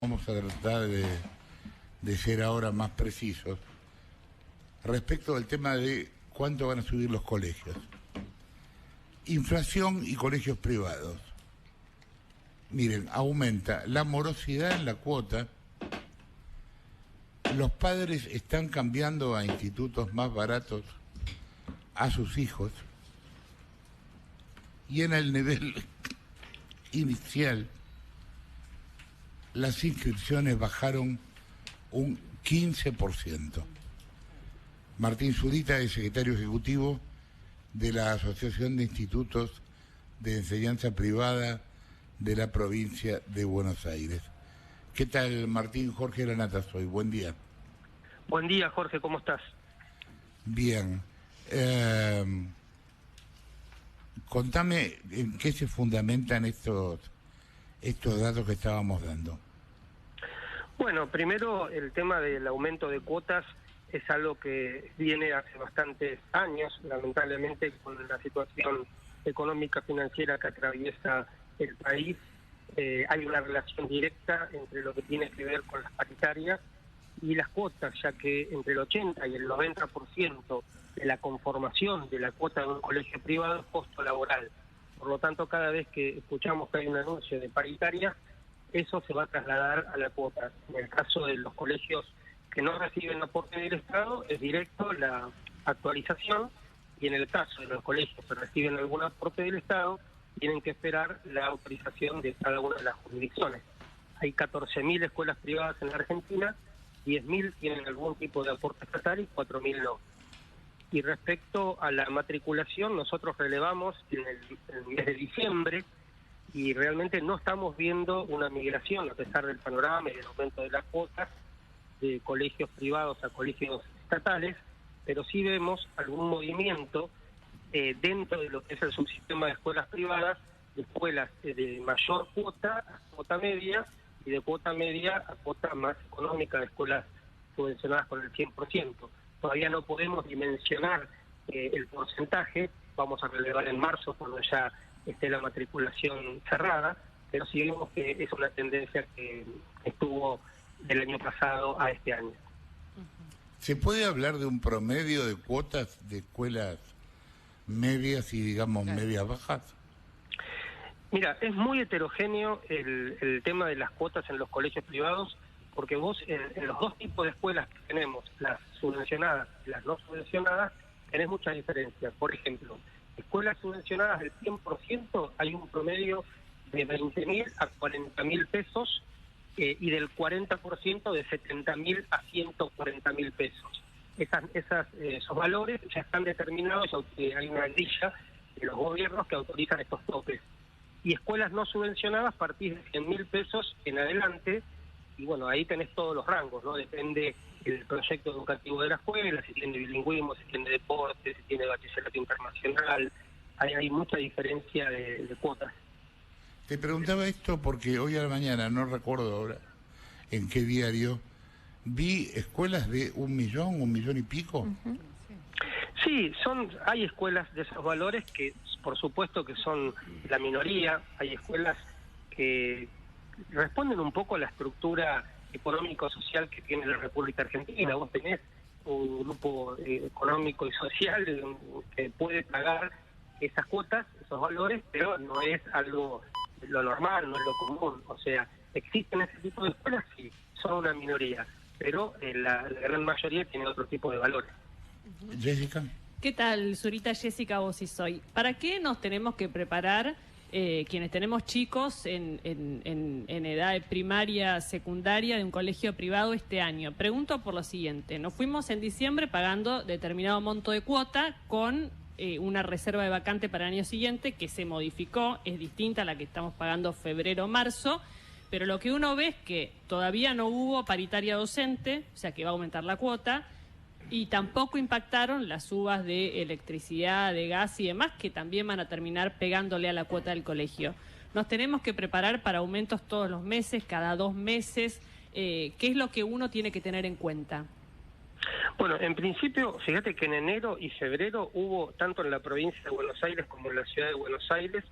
Vamos a tratar de ser ahora más precisos respecto del tema de cuánto van a subir los colegios. Inflación y colegios privados. Miren, aumenta la morosidad en la cuota, los padres están cambiando a institutos más baratos a sus hijos y en el nivel inicial las inscripciones bajaron un 15%. Martín Zurita es secretario ejecutivo de la Asociación de Institutos de Enseñanza Privada de la provincia de Buenos Aires. ¿Qué tal, Martín? Jorge Lanata soy. Buen día. Buen día, Jorge. ¿Cómo estás? Bien. Contame en qué se fundamentan estos datos que estábamos dando. Bueno, primero el tema del aumento de cuotas es algo que viene hace bastantes años, lamentablemente con la situación económica financiera que atraviesa el país. Hay una relación directa entre lo que tiene que ver con las paritarias y las cuotas, ya que entre el 80 y el 90% de la conformación de la cuota de un colegio privado es costo laboral. Por lo tanto, cada vez que escuchamos que hay un anuncio de paritaria, eso se va a trasladar a la cuota. En el caso de los colegios que no reciben aporte del Estado, es directo la actualización, y en el caso de los colegios que reciben algún aporte del Estado, tienen que esperar la autorización de cada una de las jurisdicciones. Hay 14.000 escuelas privadas en la Argentina, 10.000 tienen algún tipo de aporte estatal y 4.000 no. Y respecto a la matriculación, nosotros relevamos en el mes de diciembre y realmente no estamos viendo una migración, a pesar del panorama y del aumento de las cuotas, de colegios privados a colegios estatales, pero sí vemos algún movimiento dentro de lo que es el subsistema de escuelas privadas, de escuelas de mayor cuota a cuota media, y de cuota media a cuota más económica de escuelas subvencionadas con el 100%. Todavía no podemos dimensionar el porcentaje, vamos a relevar en marzo cuando ya esté la matriculación cerrada, pero sí vemos que es una tendencia que estuvo del año pasado a este año. ¿Se puede hablar de un promedio de cuotas de escuelas medias y, digamos, medias bajas? Mira, es muy heterogéneo el tema de las cuotas en los colegios privados, porque vos en los dos tipos de escuelas que tenemos, las subvencionadas y las no subvencionadas, tenés mucha diferencia. Por ejemplo, escuelas subvencionadas del 100% hay un promedio de 20.000 a 40.000 pesos y del 40% de 70.000 a 140.000 pesos. Esos valores ya están determinados, hay una grilla de los gobiernos que autorizan estos topes. Y escuelas no subvencionadas partís de 100.000 pesos en adelante, y bueno, ahí tenés todos los rangos, ¿no? Depende el proyecto educativo de la escuela, si tiene bilingüismo, si tiene deporte, si tiene bachillerato internacional, hay mucha diferencia de cuotas. Te preguntaba esto porque hoy a la mañana, no recuerdo ahora en qué diario, vi escuelas de 1 millón y pico. Uh-huh. Sí, hay escuelas de esos valores que por supuesto que son la minoría, hay escuelas que responden un poco a la estructura económico-social que tiene la República Argentina. Vos tenés un grupo económico y social que puede pagar esas cuotas, esos valores, pero no es algo lo normal, no es lo común. O sea, existen ese tipo de escuelas, sí, son una minoría, pero la gran mayoría tiene otro tipo de valores. Jessica. ¿Qué tal, Zurita? Jessica, vos y soy. ¿Para qué nos tenemos que preparar quienes tenemos chicos en edad de primaria, secundaria, de un colegio privado este año? Pregunto por lo siguiente. Nos fuimos en diciembre pagando determinado monto de cuota con una reserva de vacante para el año siguiente que se modificó, es distinta a la que estamos pagando febrero-marzo, pero lo que uno ve es que todavía no hubo paritaria docente, o sea que va a aumentar la cuota, y tampoco impactaron las subas de electricidad, de gas y demás, que también van a terminar pegándole a la cuota del colegio. Nos tenemos que preparar para aumentos todos los meses, cada 2 meses. ¿Qué es lo que uno tiene que tener en cuenta? Bueno, en principio, fíjate que en enero y febrero hubo, tanto en la provincia de Buenos Aires como en la ciudad de Buenos Aires,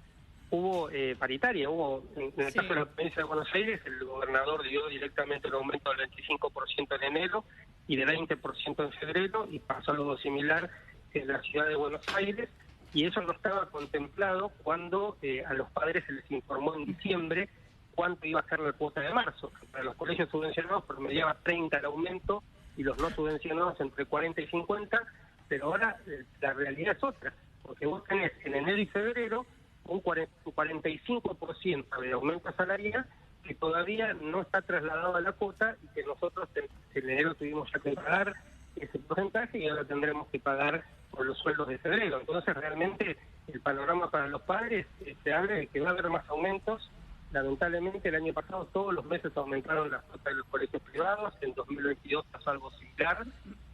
hubo paritaria, en el caso de la provincia de Buenos Aires, el gobernador dio directamente el aumento del 25% en enero y del 20% en febrero, y pasó algo similar en la ciudad de Buenos Aires, y eso no estaba contemplado cuando a los padres se les informó en diciembre cuánto iba a ser la cuota de marzo. Para los colegios subvencionados promediaba 30 el aumento y los no subvencionados entre 40 y 50, pero ahora la realidad es otra, porque vos tenés en enero y febrero un 45% de aumento salarial que todavía no está trasladado a la cuota y que nosotros en enero tuvimos ya que pagar ese porcentaje y ahora tendremos que pagar por los sueldos de febrero. Entonces realmente el panorama para los padres se habla de que va a haber más aumentos. Lamentablemente el año pasado todos los meses aumentaron las cuotas de los colegios privados, en 2022 pasó algo similar,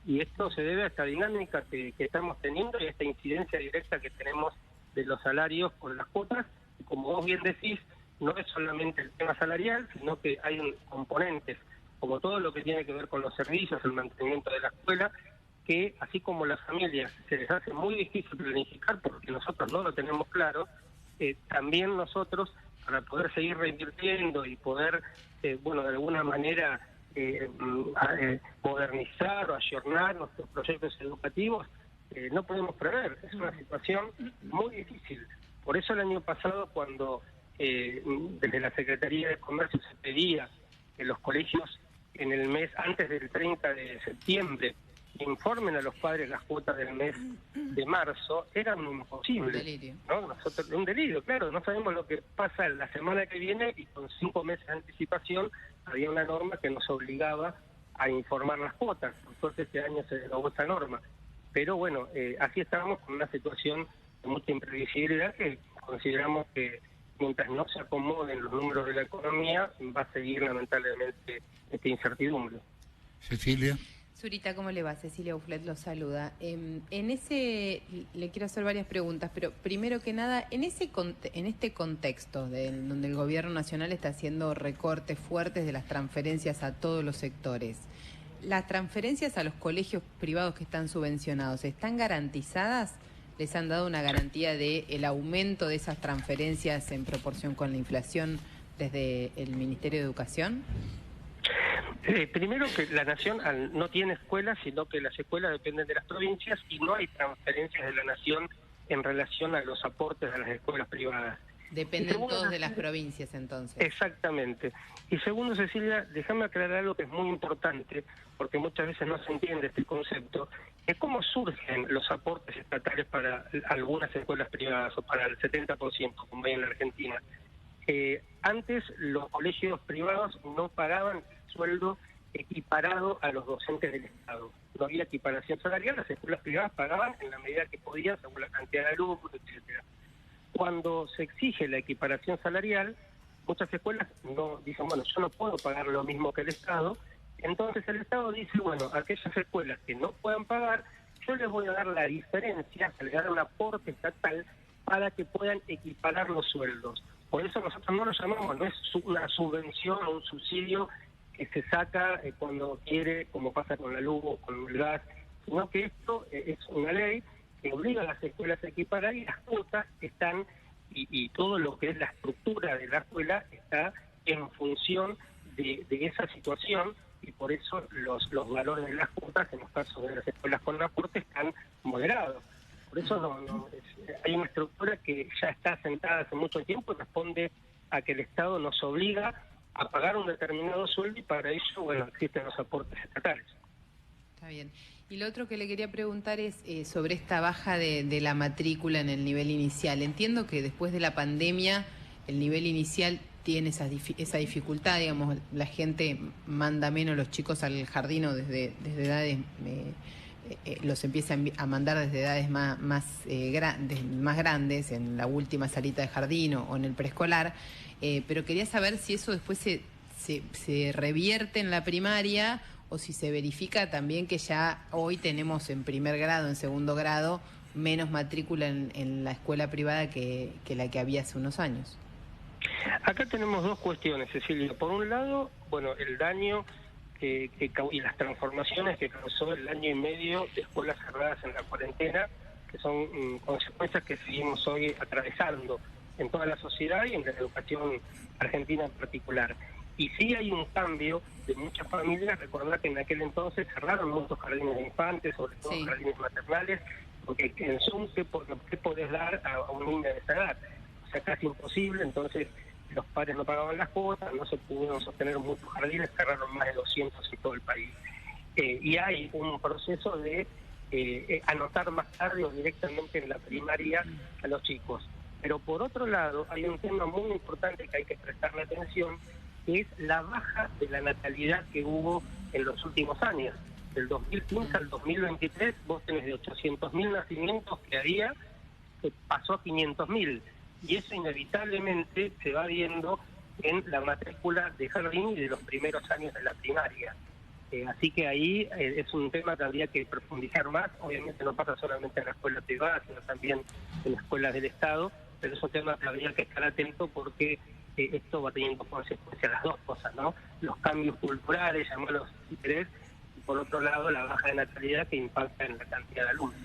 y esto se debe a esta dinámica que estamos teniendo y a esta incidencia directa que tenemos de los salarios con las cuotas. Y como vos bien decís, no es solamente el tema salarial, sino que hay componentes, como todo lo que tiene que ver con los servicios, el mantenimiento de la escuela, que así como las familias se les hace muy difícil planificar porque nosotros no lo tenemos claro, también nosotros, para poder seguir reinvirtiendo y poder, de alguna manera modernizar o ayornar nuestros proyectos educativos, no podemos prever. Es una situación muy difícil. Por eso el año pasado, cuando desde la Secretaría de Comercio se pedía que los colegios en el mes antes del 30 de septiembre informen a los padres las cuotas del mes de marzo, era imposible. Un delirio. ¿No? Un delirio, claro. No sabemos lo que pasa la semana que viene y con 5 meses de anticipación había una norma que nos obligaba a informar las cuotas. Por suerte este año se derogó esa norma. Pero bueno, así estamos con una situación de mucha imprevisibilidad que consideramos que mientras no se acomoden los números de la economía va a seguir lamentablemente esta incertidumbre. Cecilia. Zurita, ¿cómo le va? Cecilia Uflet lo saluda. Le quiero hacer varias preguntas, pero primero que nada, en este contexto donde el gobierno nacional está haciendo recortes fuertes de las transferencias a todos los sectores, ¿las transferencias a los colegios privados que están subvencionados están garantizadas? ¿Les han dado una garantía de el aumento de esas transferencias en proporción con la inflación desde el Ministerio de Educación? Primero que la Nación no tiene escuelas, sino que las escuelas dependen de las provincias y no hay transferencias de la Nación en relación a los aportes a las escuelas privadas. Dependen todos de las provincias, entonces. Exactamente. Y segundo, Cecilia, déjame aclarar algo que es muy importante, porque muchas veces no se entiende este concepto, es cómo surgen los aportes estatales para algunas escuelas privadas, o para el 70%, como hay en la Argentina. Antes los colegios privados no pagaban sueldo equiparado a los docentes del Estado. No había equiparación salarial, las escuelas privadas pagaban en la medida que podían, según la cantidad de alumnos, etcétera. Cuando se exige la equiparación salarial, muchas escuelas no dicen, bueno, yo no puedo pagar lo mismo que el Estado, entonces el Estado dice, bueno, a aquellas escuelas que no puedan pagar, yo les voy a dar la diferencia, les voy a dar un aporte estatal para que puedan equiparar los sueldos. Por eso nosotros no lo llamamos, no es una subvención o un subsidio que se saca cuando quiere, como pasa con la luz o con el gas, sino que esto es una ley que obliga a las escuelas a equiparar y las cuotas están, y todo lo que es la estructura de la escuela está en función de esa situación, y por eso los valores de las cuotas, en los casos de las escuelas con aporte, están moderados. Por eso hay una estructura que ya está sentada hace mucho tiempo y responde a que el Estado nos obliga a pagar un determinado sueldo y para ello, bueno, existen los aportes estatales. Está bien. Y lo otro que le quería preguntar es sobre esta baja de la matrícula en el nivel inicial. Entiendo que después de la pandemia el nivel inicial tiene esa dificultad, digamos, la gente manda menos los chicos al jardín o desde edades... los empieza a mandar desde edades más grandes, en la última salita de jardín o en el preescolar, pero quería saber si eso después se revierte en la primaria o si se verifica también que ya hoy tenemos en primer grado, en segundo grado, menos matrícula en la escuela privada que la que había hace unos años. Acá tenemos dos cuestiones, Cecilia. Por un lado, bueno, el daño y las transformaciones que causó el año y medio de escuelas cerradas en la cuarentena, que son consecuencias que seguimos hoy atravesando en toda la sociedad y en la educación argentina en particular. Y sí hay un cambio de muchas familias. Recordar que en aquel entonces cerraron muchos jardines de infantes, sobre todo jardines maternales, porque en Zoom, ¿qué podés dar a un niño de esa edad? O sea, casi imposible. Entonces los padres no pagaban las cuotas, no se pudieron sostener muchos jardines, cerraron más de 200 en todo el país. Y hay un proceso de anotar más tarde o directamente en la primaria a los chicos. Pero por otro lado, hay un tema muy importante que hay que prestarle atención, que es la baja de la natalidad que hubo en los últimos años. Del 2015 al 2023, vos tenés de 800.000 nacimientos que había, que pasó a 500.000. Y eso inevitablemente se va viendo en la matrícula de jardín y de los primeros años de la primaria. Así que ahí es un tema que habría que profundizar más. Obviamente no pasa solamente en la escuela privada, sino también en las escuelas del Estado, pero es un tema que habría que estar atento porque esto va teniendo consecuencias las dos cosas, ¿no? Los cambios culturales, llamarlos interés, y por otro lado la baja de natalidad que impacta en la cantidad de alumnos.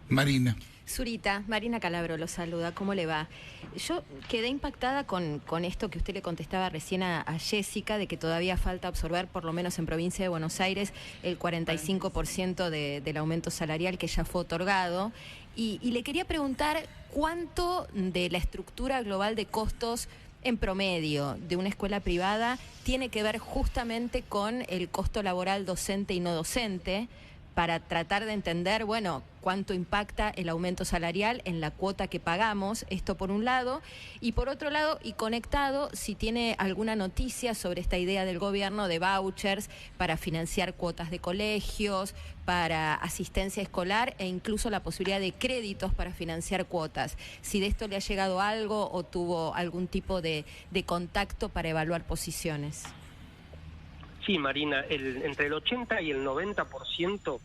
Marina. Zurita, Marina Calabro lo saluda, ¿cómo le va? Yo quedé impactada con esto que usted le contestaba recién a Jessica, de que todavía falta absorber, por lo menos en provincia de Buenos Aires, el 45% del aumento salarial que ya fue otorgado. Y le quería preguntar cuánto de la estructura global de costos en promedio de una escuela privada tiene que ver justamente con el costo laboral docente y no docente, para tratar de entender, bueno, cuánto impacta el aumento salarial en la cuota que pagamos, esto por un lado, y por otro lado, y conectado, si tiene alguna noticia sobre esta idea del gobierno de vouchers para financiar cuotas de colegios, para asistencia escolar e incluso la posibilidad de créditos para financiar cuotas. Si de esto le ha llegado algo o tuvo algún tipo de contacto para evaluar posiciones. Sí, Marina, entre el 80 y el 90%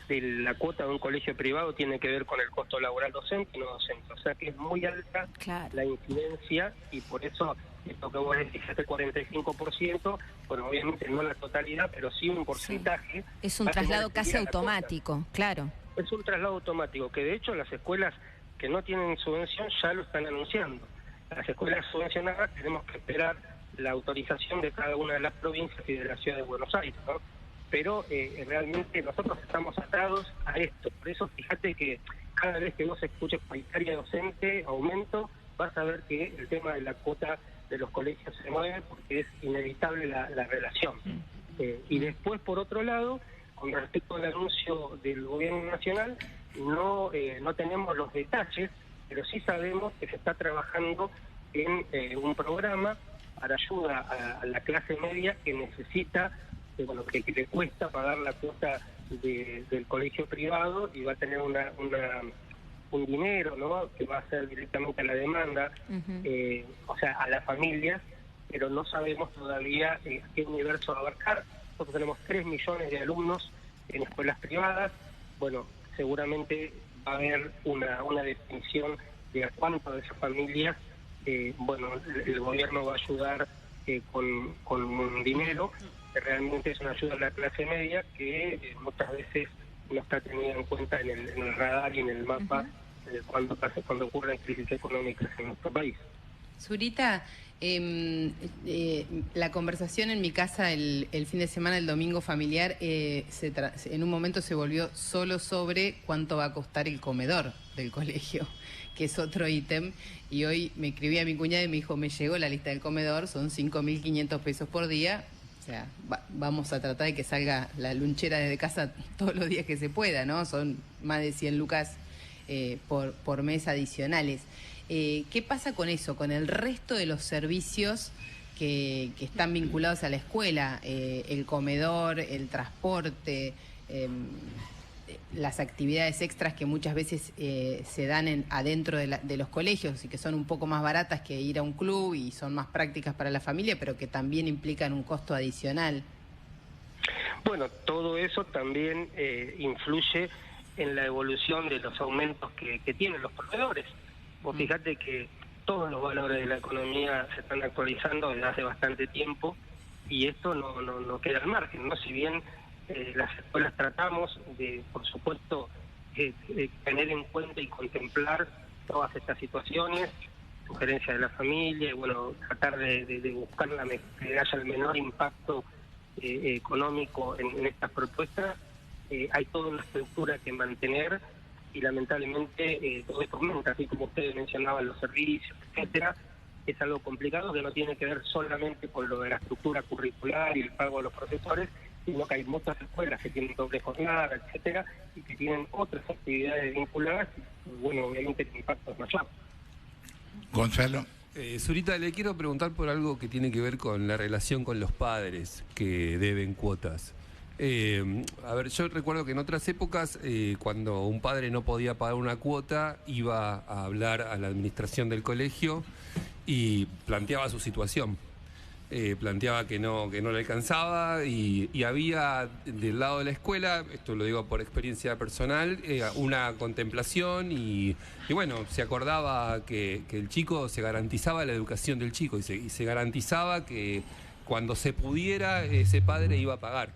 de la cuota de un colegio privado tiene que ver con el costo laboral docente y no docente. O sea que es muy alta la incidencia y por eso esto que vos decís, este 45%, bueno, obviamente no la totalidad, pero sí un porcentaje. Sí. Es un traslado casi automático, claro. Es un traslado automático, que de hecho las escuelas que no tienen subvención ya lo están anunciando. Las escuelas subvencionadas tenemos que esperar la autorización de cada una de las provincias y de la ciudad de Buenos Aires, ¿no? Pero realmente nosotros estamos atados a esto. Por eso fíjate que cada vez que vos escuches paritaria docente, aumento, vas a ver que el tema de la cuota de los colegios se mueve porque es inevitable la relación. Y después, por otro lado, con respecto al anuncio del gobierno nacional, no tenemos los detalles, pero sí sabemos que se está trabajando en un programa para ayuda a la clase media que necesita, que le cuesta pagar la cuota del colegio privado y va a tener un dinero, ¿no?, que va a ser directamente a la demanda, o sea, a las familias, pero no sabemos todavía qué universo va a abarcar. Nosotros tenemos 3 millones de alumnos en escuelas privadas. Bueno, seguramente va a haber una definición de a cuánto de esas familias el gobierno va a ayudar con un dinero que realmente es una ayuda a la clase media que muchas veces no está tenida en cuenta en el radar y en el mapa cuando ocurren crisis económicas en nuestro país. Zurita, la conversación en mi casa el fin de semana, el domingo familiar, en un momento se volvió solo sobre cuánto va a costar el comedor del colegio, que es otro ítem, y hoy me escribí a mi cuñada y me dijo, me llegó la lista del comedor, son 5.500 pesos por día, o sea, vamos a tratar de que salga la lunchera desde casa todos los días que se pueda, ¿no? Son más de 100 lucas por mes adicionales. ¿Qué pasa con eso, con el resto de los servicios que están vinculados a la escuela? El comedor, el transporte, las actividades extras que muchas veces se dan adentro de los colegios y que son un poco más baratas que ir a un club y son más prácticas para la familia, pero que también implican un costo adicional. Bueno, todo eso también influye en la evolución de los aumentos que tienen los proveedores. Vos fíjate que todos los valores de la economía se están actualizando desde hace bastante tiempo y esto no queda al margen, ¿no? Si bien las escuelas tratamos de, por supuesto, tener en cuenta y contemplar todas estas situaciones, sugerencia de la familia, y bueno, tratar de buscar que haya el menor impacto económico en estas propuestas. Hay toda una estructura que mantener y lamentablemente todo esto aumenta, así como ustedes mencionaban los servicios, etcétera. Es algo complicado que no tiene que ver solamente con lo de la estructura curricular y el pago de los profesores, sino que hay muchas escuelas que tienen doble jornada, etcétera, y que tienen otras actividades vinculadas, y bueno, obviamente el impacto es mayor. Gonzalo. Zurita, le quiero preguntar por algo que tiene que ver con la relación con los padres que deben cuotas. A ver, yo recuerdo que en otras épocas, cuando un padre no podía pagar una cuota, iba a hablar a la administración del colegio y planteaba su situación. Planteaba que no le alcanzaba y había del lado de la escuela, esto lo digo por experiencia personal, una contemplación y bueno, se acordaba que el chico, se garantizaba la educación del chico y se garantizaba que cuando se pudiera ese padre iba a pagar.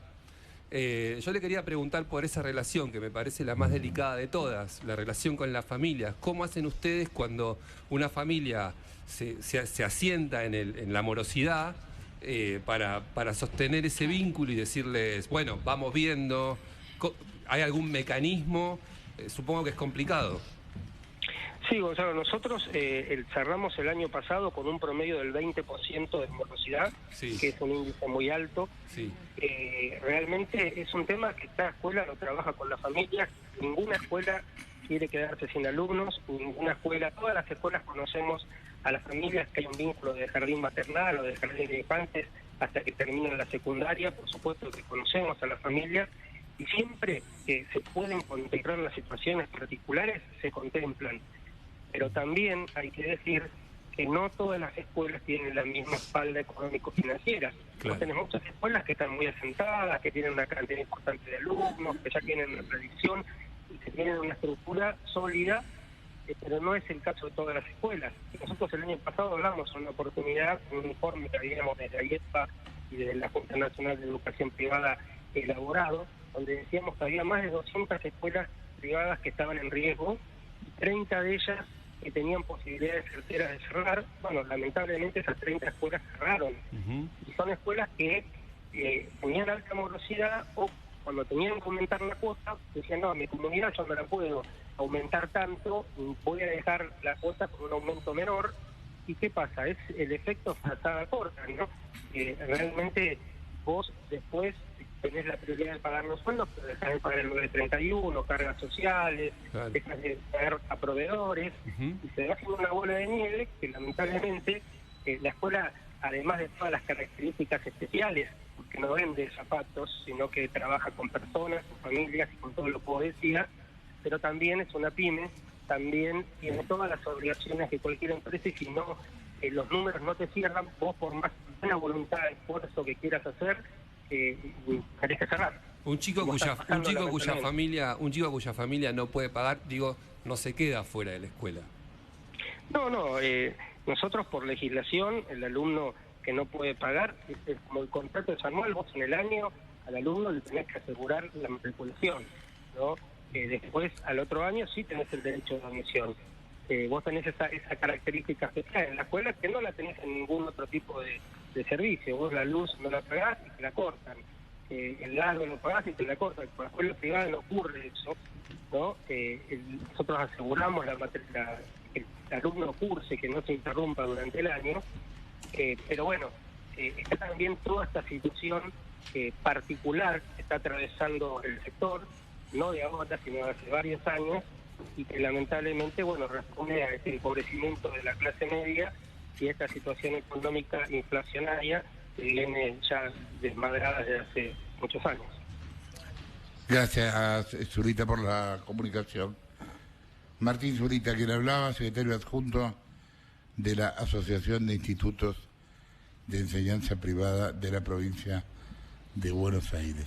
Yo le quería preguntar por esa relación que me parece la más delicada de todas, la relación con la familia. ¿Cómo hacen ustedes cuando una familia se asienta en la morosidad para sostener ese vínculo y decirles, bueno, vamos viendo, ¿hay algún mecanismo? Supongo que es complicado. Sí, Gonzalo, nosotros cerramos el año pasado con un promedio del 20% de morosidad, sí, que es un índice muy alto. Sí. Realmente es un tema que cada escuela lo trabaja con la familia. Ninguna escuela quiere quedarse sin alumnos, ninguna escuela, todas las escuelas conocemos a las familias, que hay un vínculo de jardín maternal o de jardín de infantes hasta que terminan la secundaria. Por supuesto que conocemos a las familias y siempre que se pueden contemplar las situaciones particulares, se contemplan. Pero también hay que decir que no todas las escuelas tienen la misma espalda económico-financiera. Claro. Tenemos muchas escuelas que están muy asentadas, que tienen una cantidad importante de alumnos, que ya tienen una tradición y que tienen una estructura sólida, pero no es el caso de todas las escuelas. Nosotros el año pasado hablamos en una oportunidad, en un informe que habíamos desde AIEPA y de la Junta Nacional de Educación Privada elaborado, donde decíamos que había más de 200 escuelas privadas que estaban en riesgo, y 30 de ellas que tenían posibilidades certeras de cerrar. Bueno, lamentablemente esas 30 escuelas cerraron. Y son escuelas que tenían alta morosidad o cuando tenían que aumentar la cuota, decían, no, mi comunidad yo no la puedo aumentar tanto, voy a dejar la cuota con un aumento menor. ¿Y qué pasa? Es el efecto frazada corta, ¿no? Realmente vos después tenés la prioridad de pagar los sueldos, pero dejás de pagar el 931, cargas sociales, claro, dejas de pagar a proveedores, y se va haciendo una bola de nieve que lamentablemente la escuela, además de todas las características especiales, porque no vende zapatos, sino que trabaja con personas, con familias y con todo lo que vos decías, pero también es una pyme, también tiene todas las obligaciones de cualquier empresa, y si no, los números no te cierran, vos por más buena voluntad, esfuerzo que quieras hacer, tenés que cerrar. Un chico cuya familia no puede pagar, digo, no se queda fuera de la escuela. No, nosotros por legislación, el alumno que no puede pagar, como el contrato es anual, vos en el año al alumno le tenés que asegurar la matriculación, ¿no? Después, al otro año, sí tenés el derecho de admisión. Vos tenés esa característica especial en la escuela que no la tenés en ningún otro tipo de servicio. Vos la luz no la pagás y te la cortan. El agua no pagás y te la cortan. Con la escuela privada no ocurre eso, ¿no? Nosotros aseguramos que el alumno curse, que no se interrumpa durante el año. Pero bueno, está también toda esta situación particular que está atravesando el sector, no de ahora, sino de hace varios años, y que lamentablemente, bueno, responde a este empobrecimiento de la clase media y esta situación económica inflacionaria que viene ya desmadrada desde hace muchos años. Gracias, Zurita, por la comunicación. Martín Zurita, quien hablaba, secretario adjunto de la Asociación de Institutos de Enseñanza Privada de la provincia de Buenos Aires.